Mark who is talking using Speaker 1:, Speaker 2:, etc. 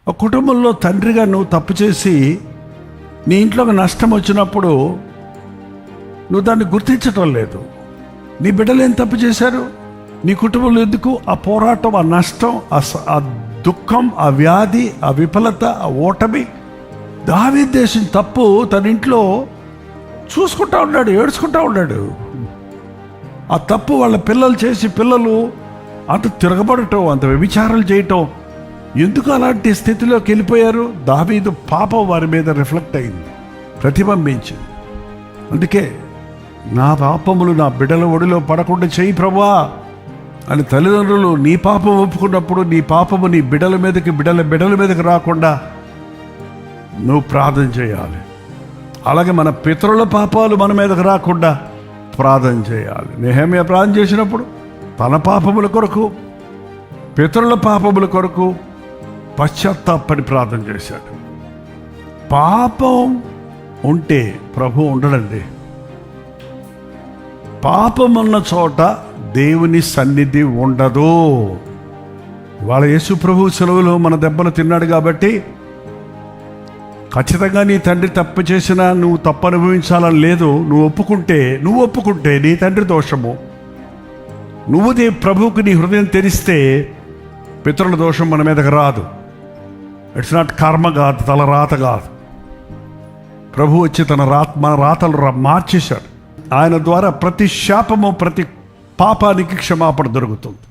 Speaker 1: ఒక కుటుంబంలో తండ్రిగా నువ్వు తప్పు చేసి నీ ఇంట్లోకి నష్టం వచ్చినప్పుడు నువ్వు దాన్ని గుర్తించటం లేదు. నీ బిడ్డలు ఏం తప్పు చేశారు? నీ కుటుంబంలో ఎందుకు ఆ పోరాటం, ఆ నష్టం, ఆ దుఃఖం, ఆ వ్యాధి, ఆ విఫలత, ఆ ఓటమి? దావీదు చేసిన తప్పు తన ఇంట్లో చూసుకుంటా ఉన్నాడు, ఏడ్చుకుంటా ఉన్నాడు. ఆ తప్పు వాళ్ళ పిల్లలు చేసి పిల్లలు అంత తిరగబడటం, అంత వ్యభిచారాలు చేయటం, ఎందుకు అలాంటి స్థితిలోకి వెళ్ళిపోయారు? దావీదు పాపం వారి మీద రిఫ్లెక్ట్ అయింది, ప్రతిబింబించింది. అందుకే నా పాపములు నా బిడ్డల ఒడిలో పడకుండా చేయి ప్రభువా అని తల్లిదండ్రులు నీ పాపం ఒప్పుకున్నప్పుడు నీ పాపము నీ బిడ్డల మీదకి రాకుండా నువ్వు ప్రార్థన చేయాలి. అలాగే మన పితరుల పాపాలు మన మీదకి రాకుండా ప్రార్థన చేయాలి. నెహెమ్యా ప్రార్థన చేసినప్పుడు తన పాపముల కొరకు, పితరుల పాపముల కొరకు పశ్చాత్తాపడి ప్రార్థన చేశాడు. పాపం ఉంటే ప్రభు ఉండడండి. పాపం ఉన్న చోట దేవుని సన్నిధి ఉండదు. ఇవాళ యేసు ప్రభు సెలవులో మన దెబ్బలు తిన్నాడు కాబట్టి ఖచ్చితంగా నీ తండ్రి తప్పు చేసినా నువ్వు తప్పు అనుభవించాలని లేదు. నువ్వు ఒప్పుకుంటే నీ తండ్రి దోషము, నువ్వు ప్రభువుకి నీ హృదయం తెరిస్తే పితరుల దోషం మన మీదకి రాదు. ఇట్స్ నాట్ కర్మ కాదు, తల రాత కాదు. ప్రభు వచ్చి మన రాతలు మార్చేశాడు. ఆయన ద్వారా ప్రతి శాపము, ప్రతి పాపానికి క్షమాపణ దొరుకుతుంది.